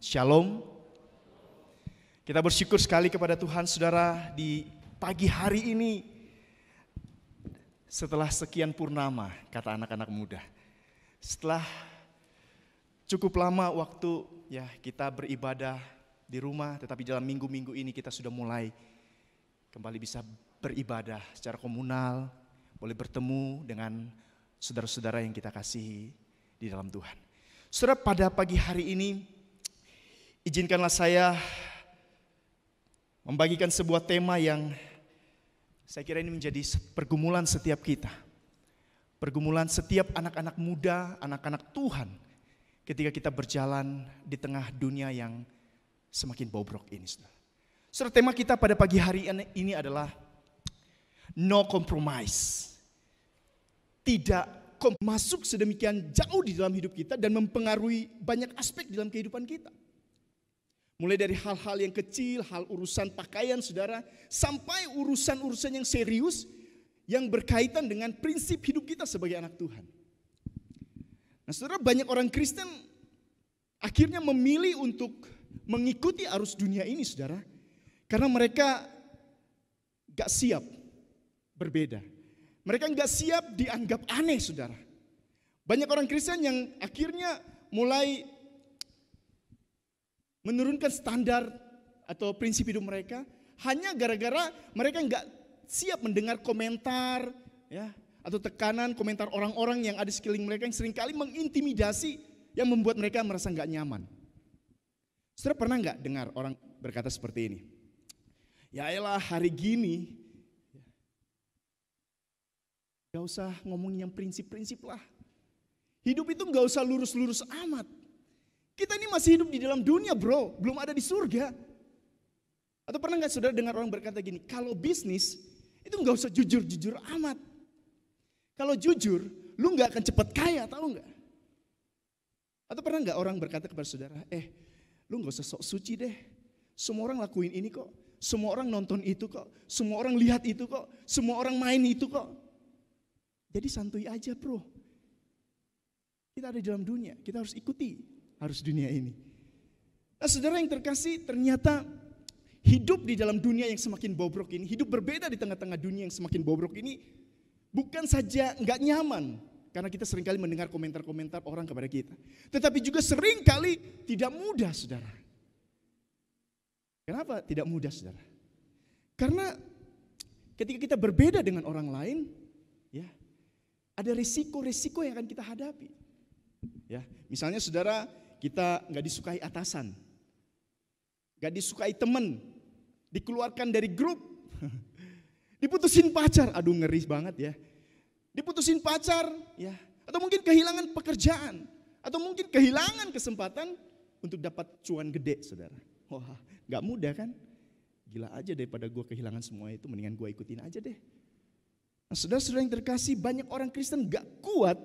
Shalom. Kita bersyukur sekali kepada Tuhan, saudara, di pagi hari ini. Setelah sekian purnama, kata anak-anak muda. Setelah cukup lama waktu kita beribadah di rumah, tetapi dalam minggu-minggu ini kita sudah mulai kembali bisa beribadah secara komunal, boleh bertemu dengan saudara-saudara yang kita kasihi di dalam Tuhan. Saudara, pada pagi hari ini izinkanlah saya membagikan sebuah tema yang saya kira ini menjadi pergumulan setiap kita. Pergumulan setiap anak-anak muda, anak-anak Tuhan ketika kita berjalan di tengah dunia yang semakin bobrok ini. Saudara, tema kita pada pagi hari ini adalah no compromise. Tidak masuk sedemikian jauh di dalam hidup kita dan mempengaruhi banyak aspek dalam kehidupan kita. Mulai dari hal-hal yang kecil, hal urusan pakaian saudara, sampai urusan-urusan yang serius yang berkaitan dengan prinsip hidup kita sebagai anak Tuhan. Nah saudara, banyak orang Kristen akhirnya memilih untuk mengikuti arus dunia ini saudara. Karena mereka gak siap berbeda. Mereka gak siap dianggap aneh saudara. Banyak orang Kristen yang akhirnya mulai menurunkan standar atau prinsip hidup mereka hanya gara-gara mereka nggak siap mendengar komentar atau tekanan komentar orang-orang yang ada di sekeliling mereka yang seringkali mengintimidasi yang membuat mereka merasa nggak nyaman. Saudara pernah nggak dengar orang berkata seperti ini? Ya elah hari gini nggak usah ngomongin yang prinsip-prinsip lah. Hidup itu nggak usah lurus-lurus amat. Kita ini masih hidup di dalam dunia bro, belum ada di surga. Atau pernah gak saudara dengar orang berkata gini, kalau bisnis itu gak usah jujur-jujur amat. Kalau jujur, lu gak akan cepat kaya, tahu gak? Atau pernah gak orang berkata kepada saudara, lu gak usah sok suci deh. Semua orang lakuin ini kok, semua orang nonton itu kok, semua orang lihat itu kok, semua orang main itu kok. Jadi santuy aja bro. Kita ada di dalam dunia, kita harus ikuti harus dunia ini. Nah saudara yang terkasih, ternyata hidup di dalam dunia yang semakin bobrok ini, hidup berbeda di tengah-tengah dunia yang semakin bobrok ini, bukan saja gak nyaman, karena kita seringkali mendengar komentar-komentar orang kepada kita, tetapi juga seringkali tidak mudah saudara. Kenapa tidak mudah saudara? Karena ketika kita berbeda dengan orang lain, ada risiko-risiko yang akan kita hadapi. Misalnya saudara, kita gak disukai atasan, gak disukai teman, dikeluarkan dari grup, diputusin pacar, aduh ngeri banget ya. Diputusin pacar, atau mungkin kehilangan pekerjaan, atau mungkin kehilangan kesempatan untuk dapat cuan gede saudara. Wah gak mudah kan? Gila aja daripada gue kehilangan semua itu, mendingan gue ikutin aja deh. Nah saudara-saudara yang terkasih, banyak orang Kristen gak kuat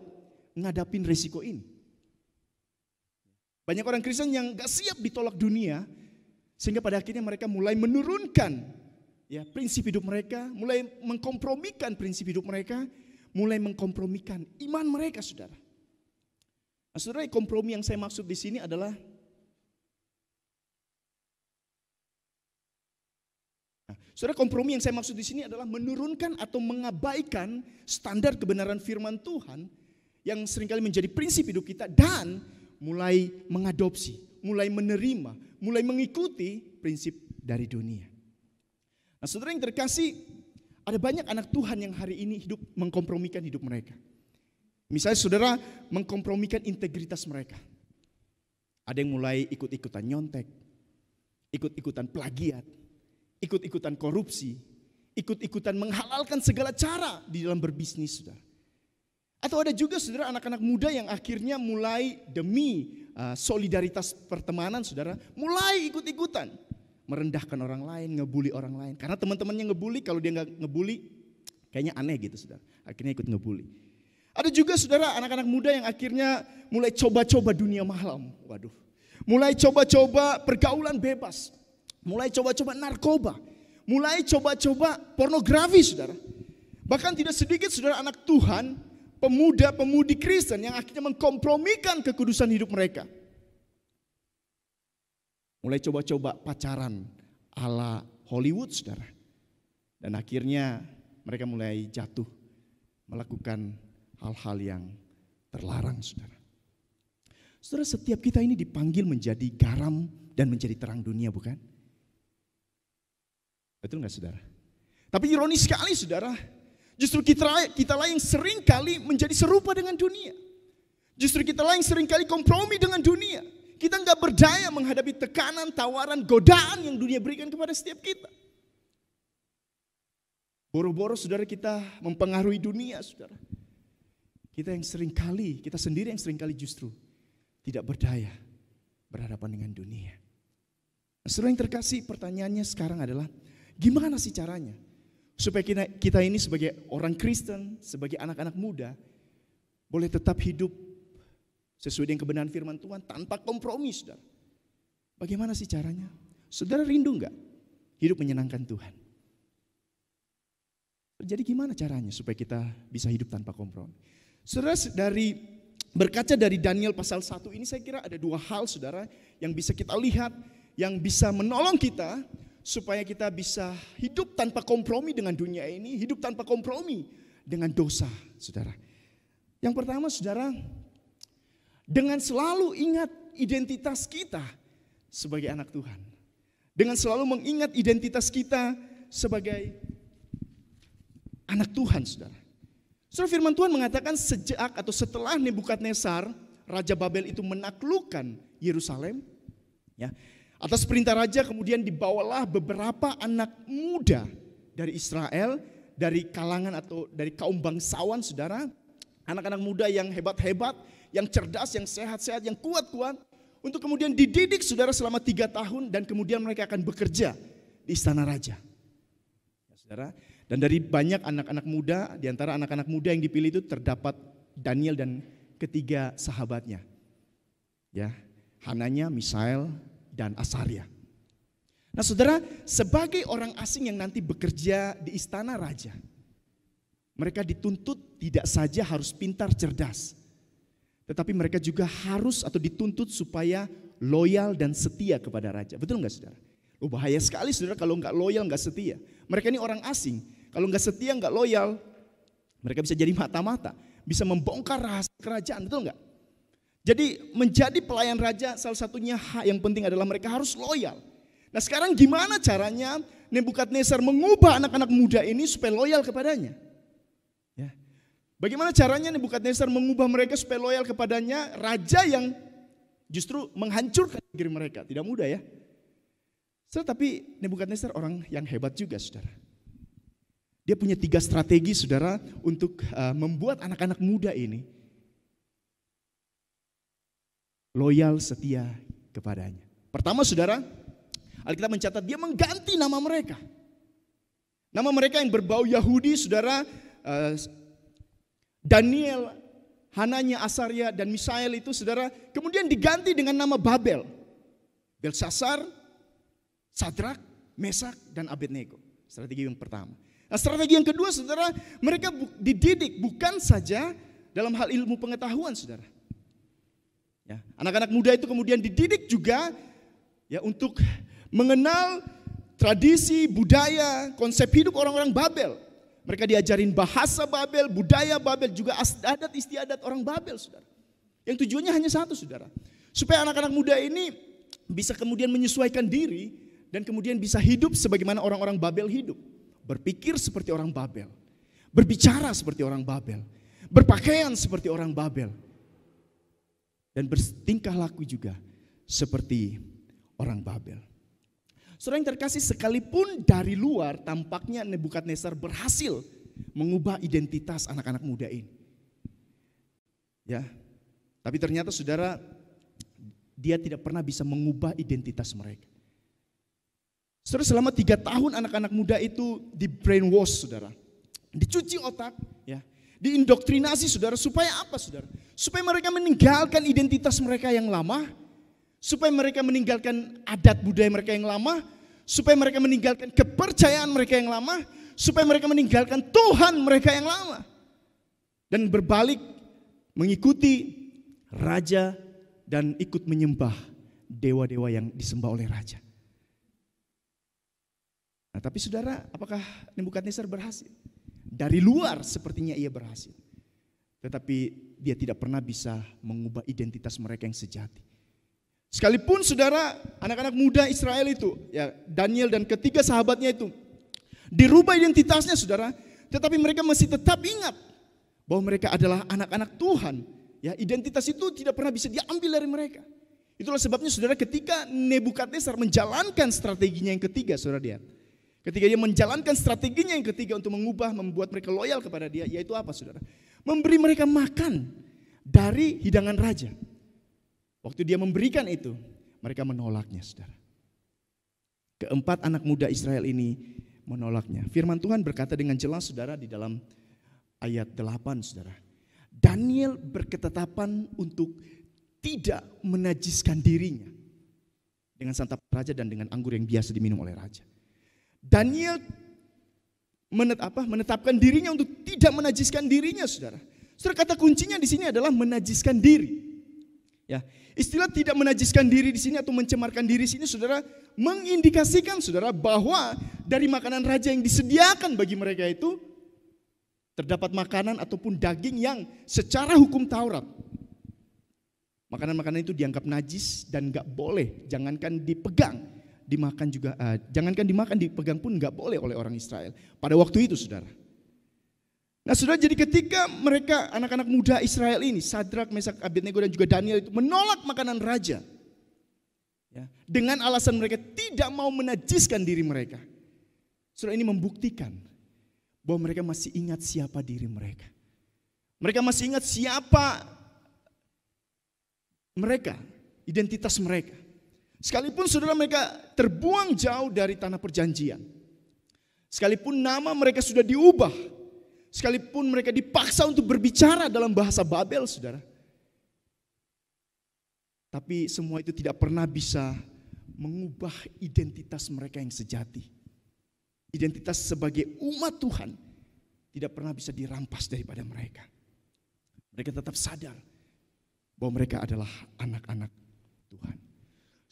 ngadapin resiko ini. Banyak orang Kristen yang gak siap ditolak dunia, sehingga pada akhirnya mereka mulai menurunkan prinsip hidup mereka, mulai mengkompromikan prinsip hidup mereka, mulai mengkompromikan iman mereka saudara. Nah saudara, kompromi yang saya maksud di sini adalah kompromi yang saya maksud di sini adalah menurunkan atau mengabaikan standar kebenaran firman Tuhan yang seringkali menjadi prinsip hidup kita dan mulai mengadopsi, mulai menerima, mulai mengikuti prinsip dari dunia. Nah saudara yang terkasih, ada banyak anak Tuhan yang hari ini hidup mengkompromikan hidup mereka. Misalnya saudara mengkompromikan integritas mereka. Ada yang mulai ikut-ikutan nyontek, ikut-ikutan plagiat, ikut-ikutan korupsi, ikut-ikutan menghalalkan segala cara di dalam berbisnis saudara. Atau ada juga saudara anak-anak muda yang akhirnya mulai demi solidaritas pertemanan saudara, mulai ikut-ikutan merendahkan orang lain, ngebully orang lain. Karena teman-temannya ngebully, kalau dia nggak ngebully kayaknya aneh gitu saudara. Akhirnya ikut ngebully. Ada juga saudara anak-anak muda yang akhirnya mulai coba-coba dunia malam. Waduh. Mulai coba-coba pergaulan bebas. Mulai coba-coba narkoba. Mulai coba-coba pornografi saudara. Bahkan tidak sedikit saudara anak Tuhan, pemuda-pemudi Kristen yang akhirnya mengkompromikan kekudusan hidup mereka. mulai coba-coba pacaran ala Hollywood, saudara. Dan akhirnya mereka mulai jatuh melakukan hal-hal yang terlarang, saudara. Saudara, setiap kita ini dipanggil menjadi garam dan menjadi terang dunia, bukan? Betul nggak, saudara? Tapi ironis sekali, saudara, justru kita lah yang sering kali menjadi serupa dengan dunia. Justru kita lah yang sering kali kompromi dengan dunia. Kita nggak berdaya menghadapi tekanan, tawaran, godaan yang dunia berikan kepada setiap kita. Boro-boro, saudara, kita mempengaruhi dunia, saudara. Kita sendiri yang sering kali justru tidak berdaya berhadapan dengan dunia. Saudara yang terkasih, pertanyaannya sekarang adalah, gimana sih caranya supaya kita ini sebagai orang Kristen, sebagai anak-anak muda, boleh tetap hidup sesuai dengan kebenaran firman Tuhan tanpa kompromi, saudara. Bagaimana sih caranya? Saudara rindu enggak hidup menyenangkan Tuhan? Jadi gimana caranya supaya kita bisa hidup tanpa kompromi? Saudara, berkaca dari Daniel pasal 1 ini, saya kira ada dua hal, saudara, yang bisa kita lihat, yang bisa menolong kita supaya kita bisa hidup tanpa kompromi dengan dunia ini, hidup tanpa kompromi dengan dosa, saudara. Yang pertama, saudara, dengan selalu ingat identitas kita sebagai anak Tuhan. Dengan selalu mengingat identitas kita sebagai anak Tuhan, saudara. Saudara, firman Tuhan mengatakan sejak atau setelah Nebukadnezar, Raja Babel itu menaklukkan Yerusalem, ya, atas perintah raja kemudian dibawalah beberapa anak muda dari Israel, dari kalangan atau dari kaum bangsawan, saudara. Anak-anak muda yang hebat-hebat, yang cerdas, yang sehat-sehat, yang kuat-kuat, untuk kemudian dididik, saudara, selama 3 tahun dan kemudian mereka akan bekerja di istana raja. Ya, saudara. Dan dari banyak anak-anak muda, di antara anak-anak muda yang dipilih itu terdapat Daniel dan ketiga sahabatnya. Ya, Hananya, Misael, dan Asaria. Nah, saudara, sebagai orang asing yang nanti bekerja di istana raja, mereka dituntut tidak saja harus pintar cerdas, tetapi mereka juga harus atau dituntut supaya loyal dan setia kepada raja. Betul nggak, saudara? Bahaya sekali, saudara, kalau nggak loyal, nggak setia. Mereka ini orang asing, kalau nggak setia, nggak loyal, mereka bisa jadi mata-mata, bisa membongkar rahasia kerajaan, betul nggak? Jadi menjadi pelayan raja salah satunya yang penting adalah mereka harus loyal. Nah, sekarang gimana caranya Nebukadnezar mengubah anak-anak muda ini supaya loyal kepadanya? Ya. Bagaimana caranya Nebukadnezar mengubah mereka supaya loyal kepadanya? Raja yang justru menghancurkan negeri mereka. Tidak mudah, ya. Tapi Nebukadnezar orang yang hebat juga, saudara. Dia punya 3 strategi, saudara, untuk membuat anak-anak muda ini loyal, setia kepadanya. Pertama, saudara, Alkitab mencatat dia mengganti nama mereka. Nama mereka yang berbau Yahudi, saudara, Daniel, Hananya, Asaria, dan Misael itu, saudara, kemudian diganti dengan nama Babel. Belsasar, Sadrak, Mesak, dan Abednego. Strategi yang pertama. Nah, strategi yang kedua, saudara, mereka dididik bukan saja dalam hal ilmu pengetahuan, saudara. Ya, anak-anak muda itu kemudian dididik juga ya untuk mengenal tradisi, budaya, konsep hidup orang-orang Babel. Mereka diajarin bahasa Babel, budaya Babel, juga adat istiadat orang Babel, saudara. Yang tujuannya hanya satu, saudara. Supaya anak-anak muda ini bisa kemudian menyesuaikan diri dan kemudian bisa hidup sebagaimana orang-orang Babel hidup. Berpikir seperti orang Babel, berbicara seperti orang Babel, berpakaian seperti orang Babel, dan bertingkah laku juga seperti orang Babel. Saudara yang terkasih, sekalipun dari luar tampaknya Nebukadnezar berhasil mengubah identitas anak-anak muda ini. Ya, tapi ternyata, saudara, dia tidak pernah bisa mengubah identitas mereka. Saudara, selama 3 tahun anak-anak muda itu di brainwash, saudara, dicuci otak, ya, diindoktrinasi, saudara, supaya apa, saudara? Supaya mereka meninggalkan identitas mereka yang lama, supaya mereka meninggalkan adat budaya mereka yang lama, supaya mereka meninggalkan kepercayaan mereka yang lama, supaya mereka meninggalkan Tuhan mereka yang lama, dan berbalik mengikuti raja dan ikut menyembah dewa-dewa yang disembah oleh raja. Nah, tapi saudara, apakah Nebukadnezar berhasil? Dari luar sepertinya ia berhasil. Tetapi dia tidak pernah bisa mengubah identitas mereka yang sejati. Sekalipun saudara, anak-anak muda Israel itu, ya Daniel dan ketiga sahabatnya itu, dirubah identitasnya saudara, tetapi mereka masih tetap ingat bahwa mereka adalah anak-anak Tuhan. Ya, identitas itu tidak pernah bisa diambil dari mereka. Itulah sebabnya saudara, ketika Nebukadnezar menjalankan strateginya yang ketiga, saudara lihat. Ketika dia menjalankan strateginya yang ketiga untuk mengubah, membuat mereka loyal kepada dia, yaitu apa saudara? Memberi mereka makan dari hidangan raja. Waktu dia memberikan itu, mereka menolaknya saudara. Keempat anak muda Israel ini menolaknya. Firman Tuhan berkata dengan jelas saudara di dalam ayat 8 saudara. Daniel berketetapan untuk tidak menajiskan dirinya dengan santapan raja dan dengan anggur yang biasa diminum oleh raja. Daniel menetapkan dirinya untuk tidak menajiskan dirinya, saudara. Saudara, kata kuncinya di sini adalah menajiskan diri. Ya, istilah tidak menajiskan diri di sini atau mencemarkan diri di sini, saudara, mengindikasikan saudara bahwa dari makanan raja yang disediakan bagi mereka itu terdapat makanan ataupun daging yang secara hukum Taurat, makanan-makanan itu dianggap najis dan gak boleh, jangankan dipegang. Dimakan juga, jangankan dimakan, dipegang pun nggak boleh oleh orang Israel pada waktu itu saudara. Nah saudara, jadi ketika mereka anak-anak muda Israel ini, Sadrak, Mesak, Abednego dan juga Daniel itu menolak makanan raja, ya, dengan alasan mereka tidak mau menajiskan diri mereka. Saudara, ini membuktikan bahwa mereka masih ingat siapa diri mereka. Mereka masih ingat siapa mereka, identitas mereka. Sekalipun saudara mereka terbuang jauh dari tanah perjanjian, sekalipun nama mereka sudah diubah, sekalipun mereka dipaksa untuk berbicara dalam bahasa Babel saudara, tapi semua itu tidak pernah bisa mengubah identitas mereka yang sejati. Identitas sebagai umat Tuhan tidak pernah bisa dirampas daripada mereka. Mereka tetap sadar bahwa mereka adalah anak-anak Tuhan.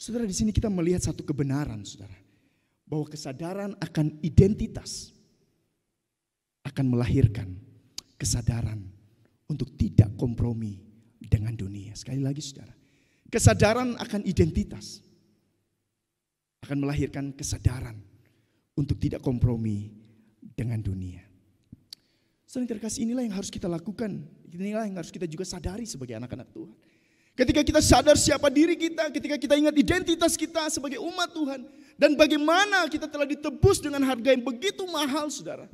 Saudara, di sini kita melihat satu kebenaran, saudara, bahwa kesadaran akan identitas akan melahirkan kesadaran untuk tidak kompromi dengan dunia. Sekali lagi, saudara, kesadaran akan identitas akan melahirkan kesadaran untuk tidak kompromi dengan dunia. Saudara yang terkasih, inilah yang harus kita lakukan, inilah yang harus kita juga sadari sebagai anak-anak Tuhan. Ketika kita sadar siapa diri kita, ketika kita ingat identitas kita sebagai umat Tuhan, dan bagaimana kita telah ditebus dengan harga yang begitu mahal, saudara,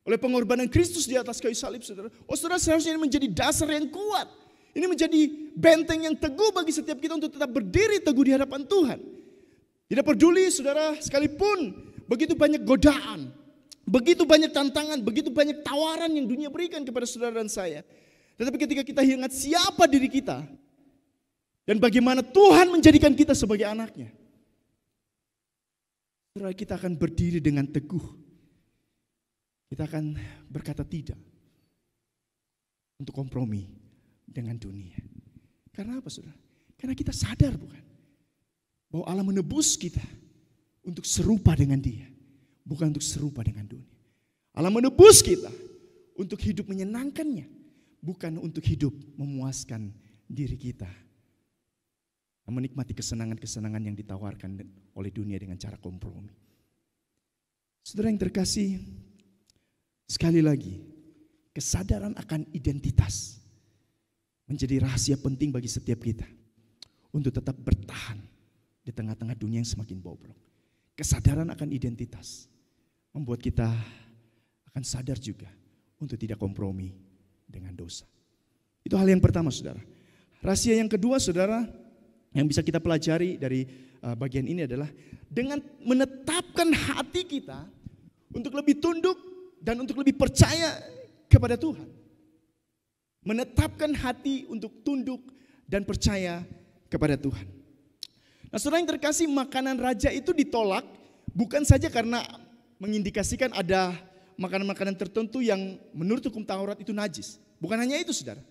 oleh pengorbanan Kristus di atas kayu salib, saudara. Oh saudara, seharusnya ini menjadi dasar yang kuat. Ini menjadi benteng yang teguh bagi setiap kita untuk tetap berdiri teguh di hadapan Tuhan. Tidak peduli saudara, sekalipun begitu banyak godaan, begitu banyak tantangan, begitu banyak tawaran yang dunia berikan kepada saudara dan saya. Tetapi ketika kita ingat siapa diri kita, dan bagaimana Tuhan menjadikan kita sebagai anaknya, saudara, kita akan berdiri dengan teguh. Kita akan berkata tidak untuk kompromi dengan dunia. Karena apa saudara? Karena kita sadar bukan? Bahwa Allah menebus kita untuk serupa dengan Dia, bukan untuk serupa dengan dunia. Allah menebus kita untuk hidup menyenangkannya, bukan untuk hidup memuaskan diri kita, menikmati kesenangan-kesenangan yang ditawarkan oleh dunia dengan cara kompromi. Saudara yang terkasih, sekali lagi, kesadaran akan identitas menjadi rahasia penting bagi setiap kita untuk tetap bertahan di tengah-tengah dunia yang semakin bobrok. Kesadaran akan identitas membuat kita akan sadar juga untuk tidak kompromi dengan dosa. Itu hal yang pertama saudara. Rahasia yang kedua saudara, yang bisa kita pelajari dari bagian ini adalah dengan menetapkan hati kita untuk lebih tunduk dan untuk lebih percaya kepada Tuhan. Menetapkan hati untuk tunduk dan percaya kepada Tuhan. Nah saudara yang terkasih, makanan raja itu ditolak bukan saja karena mengindikasikan ada makanan-makanan tertentu yang menurut hukum Taurat itu najis. Bukan hanya itu saudara.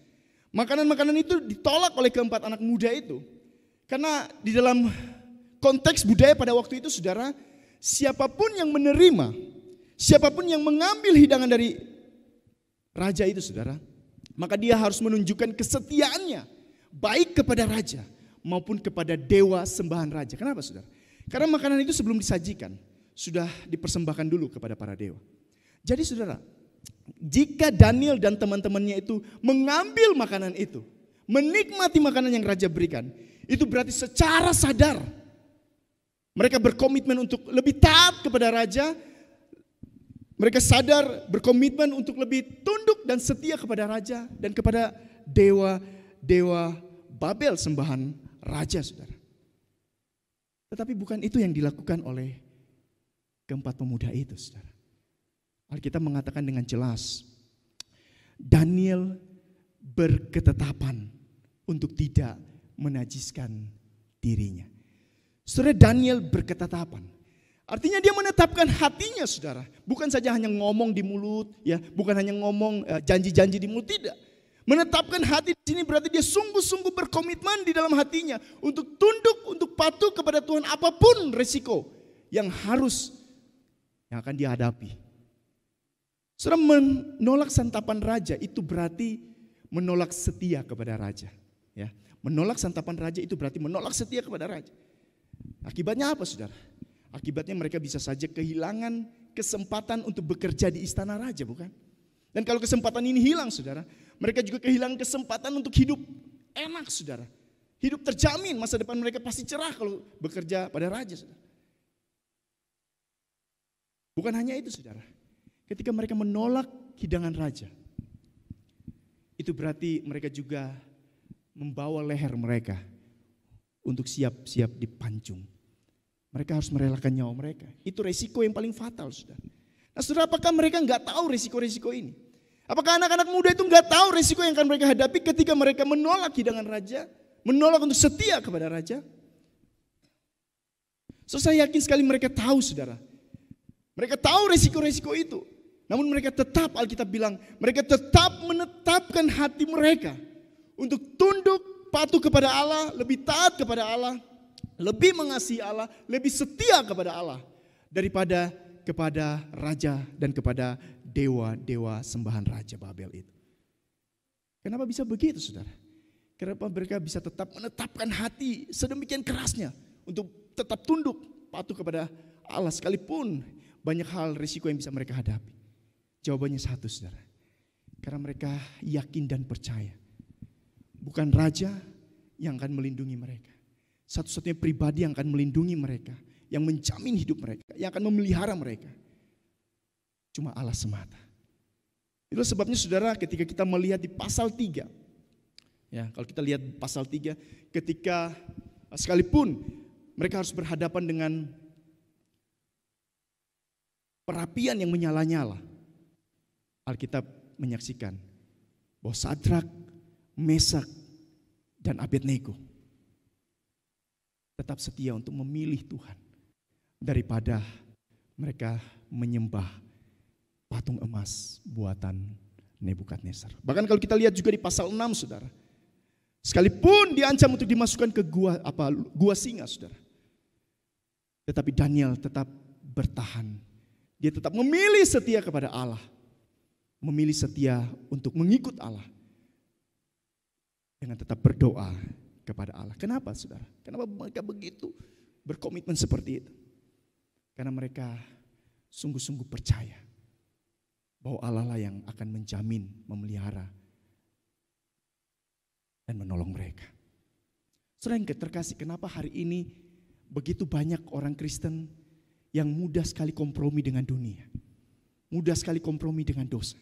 Makanan-makanan itu ditolak oleh keempat anak muda itu Karena di dalam konteks budaya pada waktu itu saudara, siapapun yang menerima, siapapun yang mengambil hidangan dari raja itu saudara, maka dia harus menunjukkan kesetiaannya baik kepada raja maupun kepada dewa sembahan raja. Kenapa saudara? Karena makanan itu sebelum disajikan sudah dipersembahkan dulu kepada para dewa. Jadi saudara, jika Daniel dan teman-temannya itu mengambil makanan itu, menikmati makanan yang raja berikan, itu berarti secara sadar mereka berkomitmen untuk lebih taat kepada raja. Mereka sadar berkomitmen untuk lebih tunduk dan setia kepada raja dan kepada dewa Babel sembahan raja saudara. Tetapi bukan itu yang dilakukan oleh keempat pemuda itu saudara. Alkitab mengatakan dengan jelas, Daniel berketetapan untuk tidak menajiskan dirinya. Saudara, Daniel berketetapan. Artinya dia menetapkan hatinya saudara. Bukan saja hanya ngomong di mulut, ya, bukan hanya ngomong janji-janji di mulut, tidak. Menetapkan hati di sini berarti dia sungguh-sungguh berkomitmen di dalam hatinya untuk tunduk, untuk patuh kepada Tuhan apapun resiko yang akan dia hadapi. Saudara, menolak santapan raja itu berarti menolak setia kepada raja. Ya, menolak santapan raja itu berarti menolak setia kepada raja. Akibatnya apa saudara? Akibatnya mereka bisa saja kehilangan kesempatan untuk bekerja di istana raja, bukan? Dan kalau kesempatan ini hilang saudara, mereka juga kehilangan kesempatan untuk hidup enak saudara. Hidup terjamin, masa depan mereka pasti cerah kalau bekerja pada raja saudara. Bukan hanya itu saudara, ketika mereka menolak hidangan raja, itu berarti mereka juga membawa leher mereka untuk siap-siap dipancung. Mereka harus merelakan nyawa mereka. Itu resiko yang paling fatal saudara. Nah saudara, apakah mereka nggak tahu resiko-resiko ini? Apakah anak-anak muda itu nggak tahu resiko yang akan mereka hadapi ketika mereka menolak hidangan raja, menolak untuk setia kepada raja? So, saya yakin sekali mereka tahu saudara. Mereka tahu resiko-resiko itu. Namun mereka tetap, Alkitab bilang, mereka tetap menetapkan hati mereka untuk tunduk, patuh kepada Allah, lebih taat kepada Allah, lebih mengasihi Allah, lebih setia kepada Allah daripada kepada raja dan kepada dewa-dewa sembahan raja Babel itu. Kenapa bisa begitu saudara? Kenapa mereka bisa tetap menetapkan hati sedemikian kerasnya untuk tetap tunduk, patuh kepada Allah sekalipun banyak hal risiko yang bisa mereka hadapi? Jawabannya satu saudara. Karena mereka yakin dan percaya bukan raja yang akan melindungi mereka. Satu-satunya pribadi yang akan melindungi mereka, yang menjamin hidup mereka, yang akan memelihara mereka, cuma Allah semata. Itulah sebabnya saudara, ketika kita melihat di pasal 3, ya, kalau kita lihat pasal 3, ketika sekalipun mereka harus berhadapan dengan perapian yang menyala-nyala, Alkitab menyaksikan bahwa Sadrak, Mesak, dan Abednego tetap setia untuk memilih Tuhan daripada mereka menyembah patung emas buatan Nebukadnezar. Bahkan kalau kita lihat juga di pasal 6 saudara, sekalipun diancam untuk dimasukkan ke gua singa saudara, tetapi Daniel tetap bertahan. Dia tetap memilih setia kepada Allah, memilih setia untuk mengikut Allah dengan tetap berdoa kepada Allah. Kenapa saudara? Kenapa mereka begitu berkomitmen seperti itu? Karena mereka sungguh-sungguh percaya bahwa Allah lah yang akan menjamin, memelihara, dan menolong mereka. Saudara yang terkasih, kenapa hari ini begitu banyak orang Kristen yang mudah sekali kompromi dengan dunia, mudah sekali kompromi dengan dosa?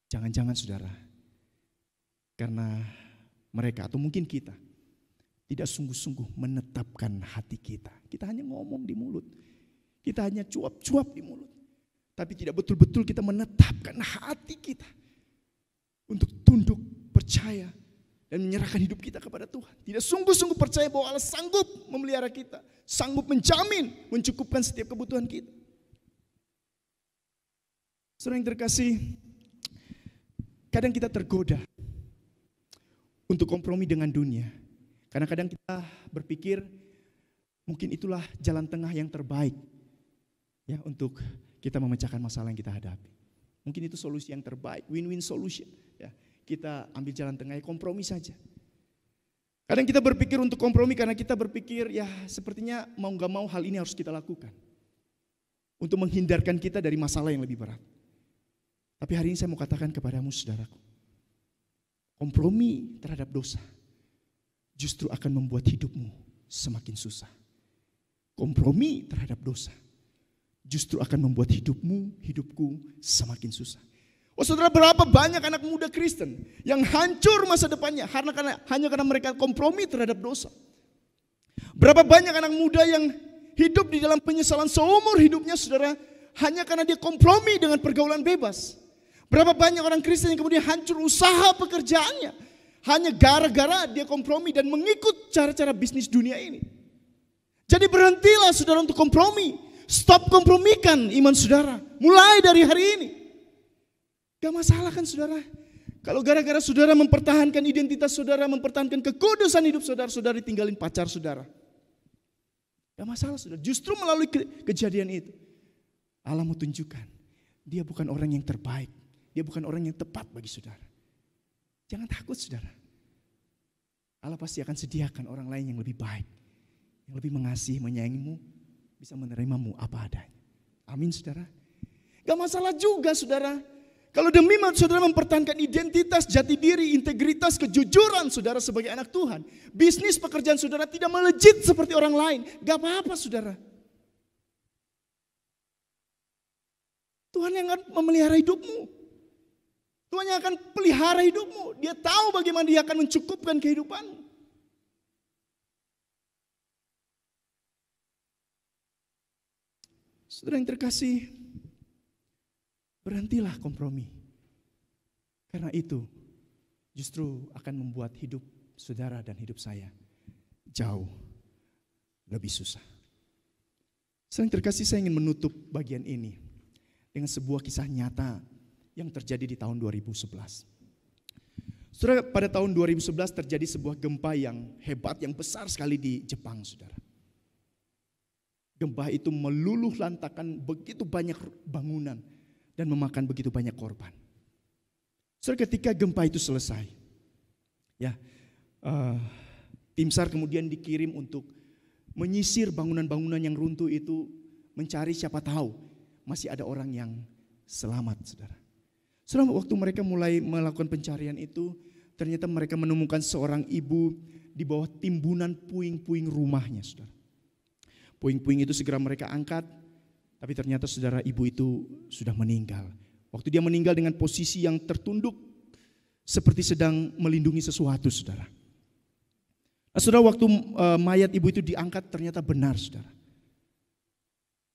Jangan-jangan saudara, karena mereka atau mungkin kita tidak sungguh-sungguh menetapkan hati kita. Kita hanya ngomong di mulut, kita hanya cuap-cuap di mulut, tapi tidak betul-betul kita menetapkan hati kita untuk tunduk, percaya, dan menyerahkan hidup kita kepada Tuhan. Tidak sungguh-sungguh percaya bahwa Allah sanggup memelihara kita, sanggup menjamin, mencukupkan setiap kebutuhan kita. Saudara yang terkasih, kadang kita tergoda untuk kompromi dengan dunia. Kadang-kadang kita berpikir mungkin itulah jalan tengah yang terbaik ya untuk kita memecahkan masalah yang kita hadapi. Mungkin itu solusi yang terbaik, win-win solution. Ya, kita ambil jalan tengah, kompromi saja. Kadang kita berpikir untuk kompromi karena kita berpikir ya sepertinya mau gak mau hal ini harus kita lakukan. Untuk menghindarkan kita dari masalah yang lebih berat. Tapi hari ini saya mau katakan kepadamu saudaraku. Kompromi terhadap dosa justru akan membuat hidupmu semakin susah. Kompromi terhadap dosa justru akan membuat hidupku semakin susah. Oh saudara, berapa banyak anak muda Kristen yang hancur masa depannya hanya karena mereka kompromi terhadap dosa. Berapa banyak anak muda yang hidup di dalam penyesalan seumur hidupnya saudara, hanya karena dia kompromi dengan pergaulan bebas. Berapa banyak orang Kristen yang kemudian hancur usaha pekerjaannya hanya gara-gara dia kompromi dan mengikut cara-cara bisnis dunia ini. Jadi berhentilah saudara untuk kompromi. Stop kompromikan iman saudara. Mulai dari hari ini. Gak masalah kan saudara. Kalau gara-gara saudara mempertahankan identitas saudara, mempertahankan kekudusan hidup saudara, saudara ditinggalin pacar saudara. Gak masalah saudara. Justru melalui kejadian itu, Allah mau tunjukkan dia bukan orang yang terbaik. Dia bukan orang yang tepat bagi saudara. Jangan takut saudara. Allah pasti akan sediakan orang lain yang lebih baik. Yang lebih mengasihi, menyayangimu, bisa menerimamu apa adanya. Amin saudara. Gak masalah juga saudara. Kalau demi saudara mempertahankan identitas, jati diri, integritas, kejujuran saudara sebagai anak Tuhan. Bisnis pekerjaan saudara tidak melejit seperti orang lain. Gak apa-apa saudara. Tuhan yang akan memelihara hidupmu. Tuhan yang akan pelihara hidupmu. Dia tahu bagaimana dia akan mencukupkan kehidupanmu. Saudara yang terkasih, berhentilah kompromi. Karena itu justru akan membuat hidup saudara dan hidup saya jauh lebih susah. Saudara yang terkasih, saya ingin menutup bagian ini dengan sebuah kisah nyata yang terjadi di tahun 2011. Saudara, pada tahun 2011 terjadi sebuah gempa yang hebat, yang besar sekali di Jepang, saudara. Gempa itu meluluh lantakan begitu banyak bangunan dan memakan begitu banyak korban. Saudara, ketika gempa itu selesai, ya, tim SAR kemudian dikirim untuk menyisir bangunan-bangunan yang runtuh itu, mencari siapa tahu masih ada orang yang selamat, saudara. Saudara, waktu mereka mulai melakukan pencarian itu, ternyata mereka menemukan seorang ibu di bawah timbunan puing-puing rumahnya, saudara. Puing-puing itu segera mereka angkat, tapi ternyata saudara, ibu itu sudah meninggal. Waktu dia meninggal dengan posisi yang tertunduk, seperti sedang melindungi sesuatu, saudara. Nah, saudara, waktu mayat ibu itu diangkat ternyata benar, saudara.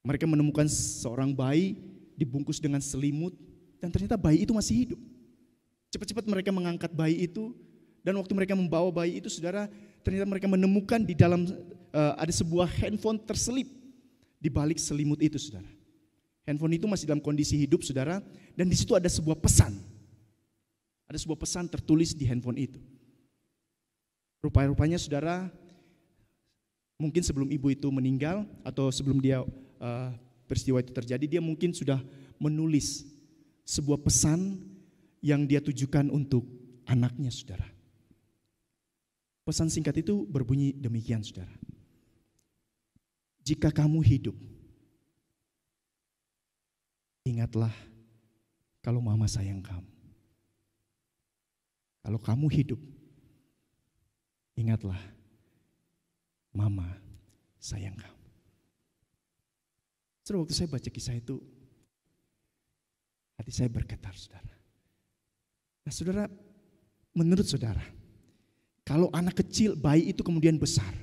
Mereka menemukan seorang bayi dibungkus dengan selimut, dan ternyata bayi itu masih hidup. Cepat-cepat mereka mengangkat bayi itu, dan waktu mereka membawa bayi itu, saudara, ternyata mereka menemukan di dalam ada sebuah handphone terselip di balik selimut itu, saudara. Handphone itu masih dalam kondisi hidup, saudara, dan di situ ada sebuah pesan. Ada sebuah pesan tertulis di handphone itu. Rupanya, saudara, mungkin sebelum ibu itu meninggal atau sebelum dia peristiwa itu terjadi, dia mungkin sudah menulis sebuah pesan yang dia tujukan untuk anaknya, saudara. Pesan singkat itu berbunyi demikian, saudara. Jika kamu hidup, ingatlah kalau mama sayang kamu. Kalau kamu hidup, ingatlah mama sayang kamu. Saudara, waktu saya baca kisah itu, hati saya bergetar, saudara. Nah, saudara, menurut saudara, kalau anak kecil, bayi itu kemudian besar,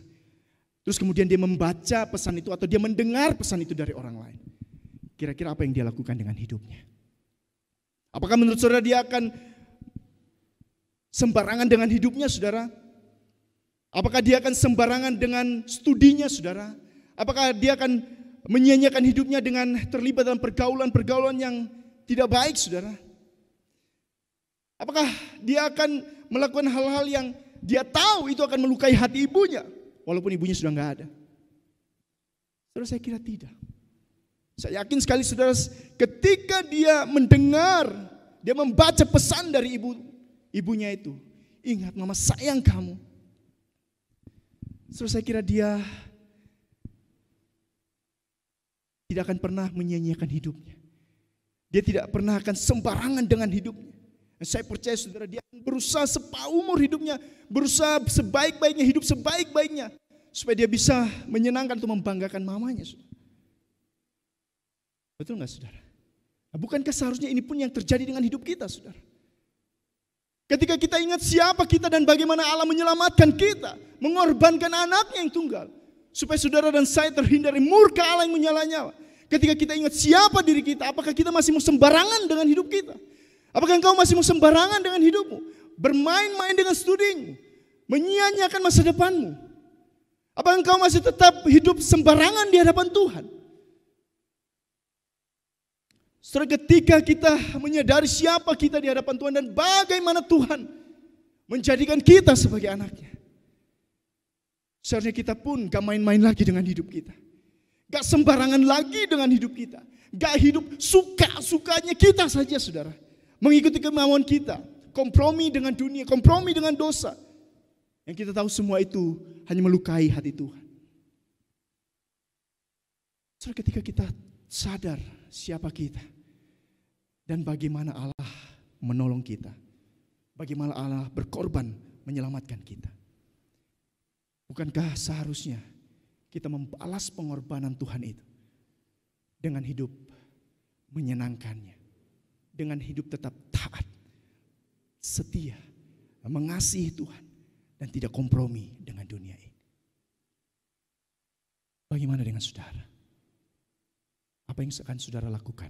terus kemudian dia membaca pesan itu atau dia mendengar pesan itu dari orang lain, kira-kira apa yang dia lakukan dengan hidupnya? Apakah menurut saudara dia akan sembarangan dengan hidupnya, saudara? Apakah dia akan sembarangan dengan studinya, saudara? Apakah dia akan menyia-nyiakan hidupnya dengan terlibat dalam pergaulan-pergaulan yang tidak baik, saudara? Apakah dia akan melakukan hal-hal yang dia tahu itu akan melukai hati ibunya, walaupun ibunya sudah nggak ada? Saudara, saya kira tidak. Saya yakin sekali saudara, ketika dia mendengar, dia membaca pesan dari ibunya itu, ingat mama sayang kamu. Saudara, saya kira dia tidak akan pernah menyia-nyiakan hidupnya. Dia tidak pernah akan sembarangan dengan hidupnya. Saya percaya saudara, dia berusaha seumur hidupnya, berusaha sebaik-baiknya, hidup sebaik-baiknya, supaya dia bisa menyenangkan atau membanggakan mamanya. Saudara. Betul nggak saudara? Nah, bukankah seharusnya ini pun yang terjadi dengan hidup kita, saudara? Ketika kita ingat siapa kita dan bagaimana Allah menyelamatkan kita, mengorbankan anaknya yang tunggal, supaya saudara dan saya terhindar dari murka Allah yang menyala-nyala. Ketika kita ingat siapa diri kita, apakah kita masih mau sembarangan dengan hidup kita? Apakah engkau masih mau sembarangan dengan hidupmu? Bermain-main dengan studimu, menyia-nyiakan masa depanmu? Apakah engkau masih tetap hidup sembarangan di hadapan Tuhan? Setelah ketika kita menyadari siapa kita di hadapan Tuhan dan bagaimana Tuhan menjadikan kita sebagai anaknya, seharusnya kita pun gak main-main lagi dengan hidup kita. Gak sembarangan lagi dengan hidup kita. Gak hidup suka-sukanya kita saja saudara. Mengikuti kemauan kita. Kompromi dengan dunia, kompromi dengan dosa. Yang kita tahu semua itu hanya melukai hati Tuhan. Saudara, ketika kita sadar siapa kita dan bagaimana Allah menolong kita, bagaimana Allah berkorban menyelamatkan kita, bukankah seharusnya kita membalas pengorbanan Tuhan itu dengan hidup menyenangkannya, dengan hidup tetap taat, setia, mengasihi Tuhan, dan tidak kompromi dengan dunia ini? Bagaimana dengan saudara? Apa yang akan saudara lakukan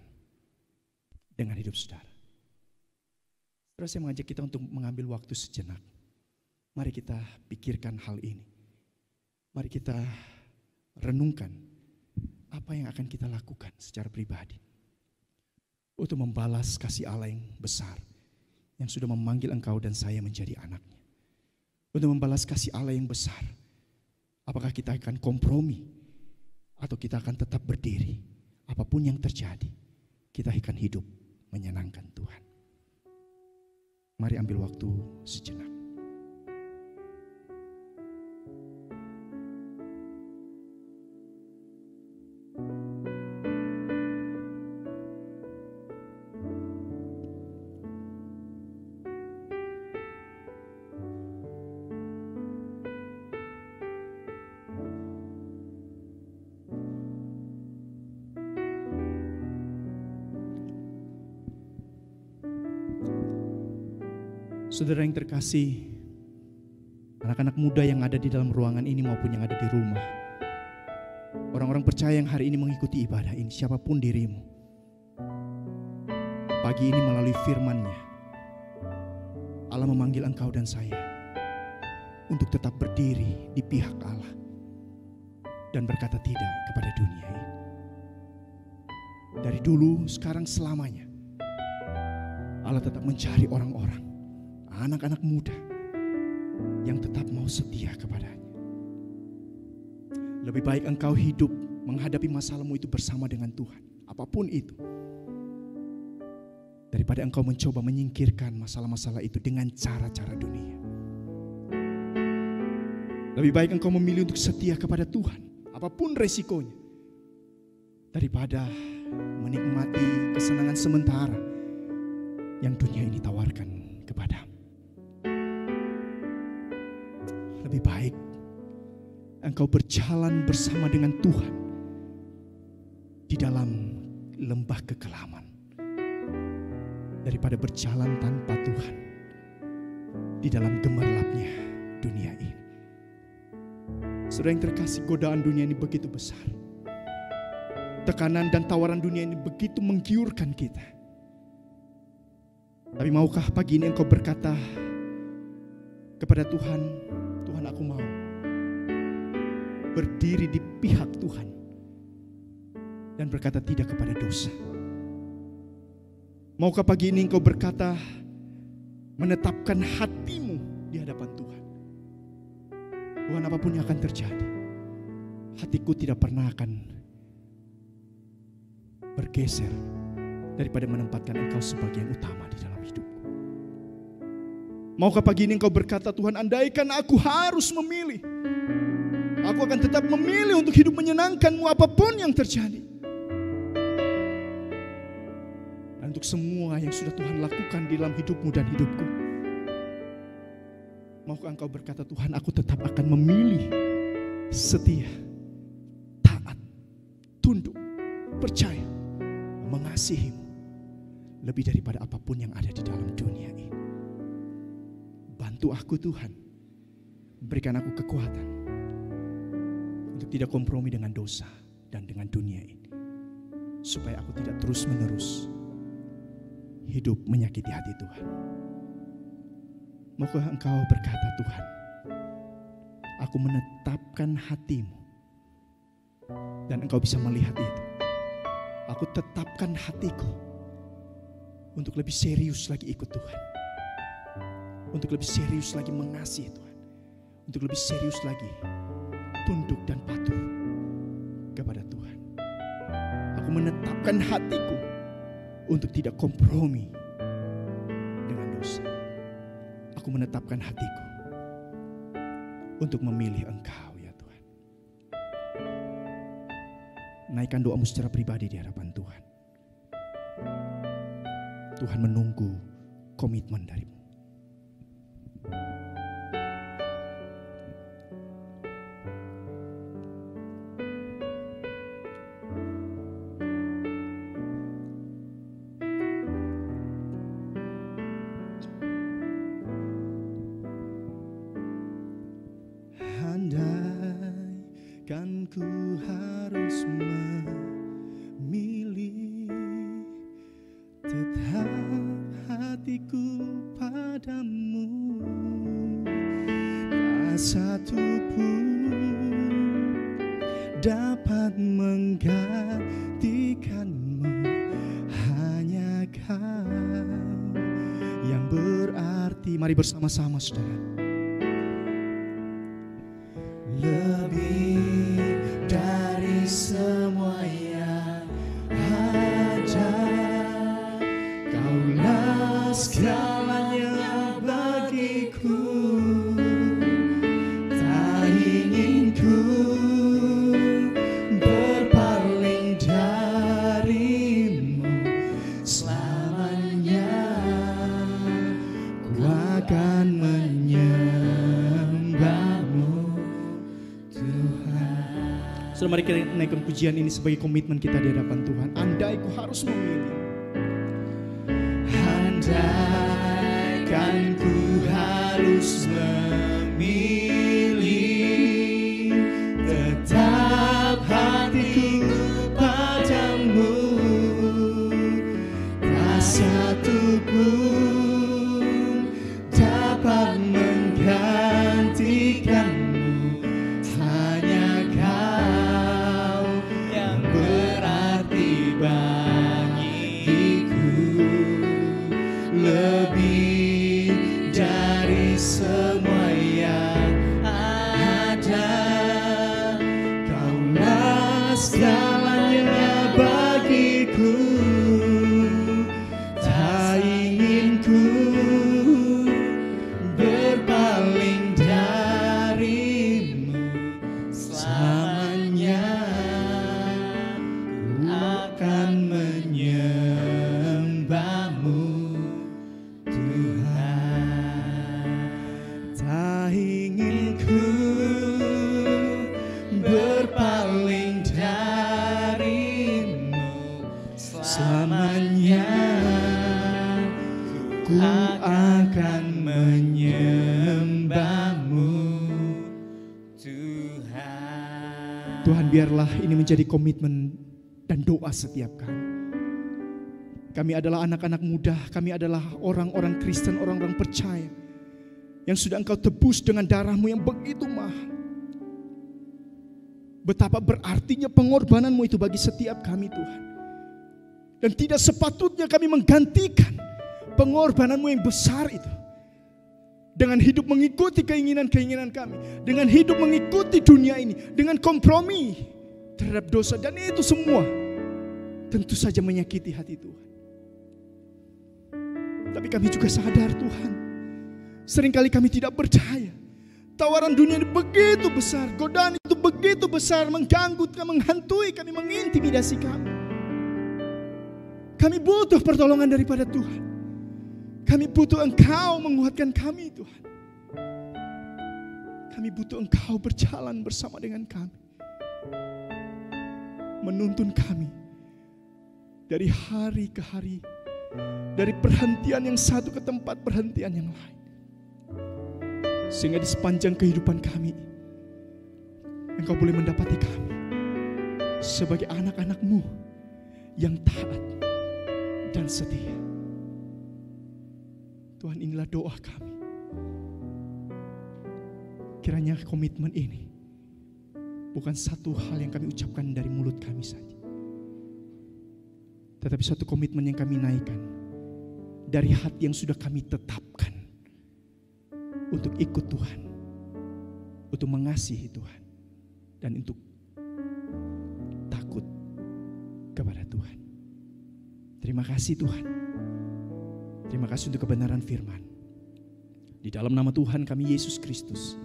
dengan hidup saudara? Saudara, saya mengajak kita untuk mengambil waktu sejenak. Mari kita pikirkan hal ini. Mari kita renungkan apa yang akan kita lakukan secara pribadi untuk membalas kasih Allah yang besar yang sudah memanggil engkau dan saya menjadi anaknya. Untuk membalas kasih Allah yang besar, apakah kita akan kompromi atau kita akan tetap berdiri? Apapun yang terjadi, kita akan hidup menyenangkan Tuhan. Mari ambil waktu sejenak. Saudara yang terkasih, anak-anak muda yang ada di dalam ruangan ini maupun yang ada di rumah, orang-orang percaya yang hari ini mengikuti ibadah ini, siapapun dirimu, pagi ini melalui firman-Nya, Allah memanggil engkau dan saya untuk tetap berdiri di pihak Allah dan berkata tidak kepada dunia ini. Dari dulu, sekarang, selamanya, Allah tetap mencari orang-orang, anak-anak muda yang tetap mau setia kepadanya. Lebih baik engkau hidup menghadapi masalahmu itu bersama dengan Tuhan, apapun itu, daripada engkau mencoba menyingkirkan masalah-masalah itu dengan cara-cara dunia. Lebih baik engkau memilih untuk setia kepada Tuhan, apapun resikonya, daripada menikmati kesenangan sementara yang dunia ini tawarkan kepadamu. Lebih baik engkau berjalan bersama dengan Tuhan di dalam lembah kekelaman daripada berjalan tanpa Tuhan di dalam gemerlapnya dunia ini. Saudara yang terkasih, godaan dunia ini begitu besar. Tekanan dan tawaran dunia ini begitu menggiurkan kita. Tapi maukah pagi ini engkau berkata kepada Tuhan, Tuhan, aku mau berdiri di pihak Tuhan dan berkata tidak kepada dosa. Maukah pagi ini engkau berkata, menetapkan hatimu di hadapan Tuhan. Tuhan, apapun yang akan terjadi, hatiku tidak pernah akan bergeser daripada menempatkan Engkau sebagai yang utama di dalam hidupku. Maukah pagi ini Engkau berkata, Tuhan, andaikan aku harus memilih, aku akan tetap memilih untuk hidup menyenangkan-Mu apapun yang terjadi. Dan untuk semua yang sudah Tuhan lakukan di dalam hidupmu dan hidupku, maukah Engkau berkata, Tuhan, aku tetap akan memilih setia, taat, tunduk, percaya, mengasihi-Mu lebih daripada apapun yang ada di dalam dunia ini. Bantu aku Tuhan, berikan aku kekuatan untuk tidak kompromi dengan dosa dan dengan dunia ini, supaya aku tidak terus-menerus hidup menyakiti hati Tuhan. Maukah Engkau berkata, Tuhan, aku menetapkan hati-Mu, dan Engkau bisa melihat itu. Aku tetapkan hatiku untuk lebih serius lagi ikut Tuhan, untuk lebih serius lagi mengasihi Tuhan, untuk lebih serius lagi tunduk dan patuh kepada Tuhan. Aku menetapkan hatiku untuk tidak kompromi dengan dosa. Aku menetapkan hatiku untuk memilih Engkau, ya Tuhan. Naikkan doamu secara pribadi di hadapan Tuhan. Tuhan menunggu komitmen darimu. Andaikan ku harus memilih, tetap hatiku padamu, tak satu pun dapat menggantikanmu, hanya Kau yang berarti. Mari bersama-sama saudara. Lebih dari semua yang ada, Kaulah segalanya bagiku. Tak ingin ku berpaling darimu selamanya. Ku akan menyembahmu, Tuhan. Saudara, mari kita naikkan pujian ini sebagai komitmen kita di hadapan Tuhan. Andai ku harus memilih, andaikan ku harus memilih, tetap hatiku padamu, tak satu pun dapat menggantikanmu, hanya Kau yang berarti bagiku. Lebih dari semua yang ada, Kaulah segalanya bagiku. Tak ingin ku berpaling darimu selamanya. Ku akan menyembahmu, tak ingin ku berpaling darimu selamanya. Ku akan menyembahmu, Tuhan. Tuhan, biarlah ini menjadi komitmen dan doa setiap kami. Kami adalah anak-anak muda, kami adalah orang-orang Kristen, orang-orang percaya yang sudah Engkau tebus dengan darah-Mu yang begitu mahal. Betapa berartinya pengorbanan-Mu itu bagi setiap kami, Tuhan. Dan tidak sepatutnya kami menggantikan pengorbanan-Mu yang besar itu dengan hidup mengikuti keinginan-keinginan kami, dengan hidup mengikuti dunia ini, dengan kompromi terhadap dosa, dan itu semua tentu saja menyakiti hati Tuhan. Tapi kami juga sadar Tuhan, seringkali kami tidak percaya. Tawaran dunia ini begitu besar, godaan itu begitu besar, mengganggu, menghantui kami, mengintimidasi kami. Kami butuh pertolongan daripada Tuhan. Kami butuh Engkau menguatkan kami Tuhan. Kami butuh Engkau berjalan bersama dengan kami, menuntun kami dari hari ke hari, dari perhentian yang satu ke tempat perhentian yang lain. Sehingga di sepanjang kehidupan kami, Engkau boleh mendapati kami sebagai anak-anak-Mu yang taat dan setia. Tuhan, inilah doa kami. Kiranya komitmen ini bukan satu hal yang kami ucapkan dari mulut kami saja, tetapi satu komitmen yang kami naikkan dari hati yang sudah kami tetapkan untuk ikut Tuhan, untuk mengasihi Tuhan, dan untuk takut kepada Tuhan. Terima kasih Tuhan. Terima kasih untuk kebenaran firman. Di dalam nama Tuhan kami Yesus Kristus,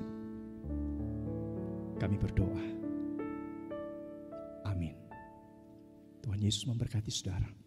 kami berdoa. Amin. Tuhan Yesus memberkati saudara.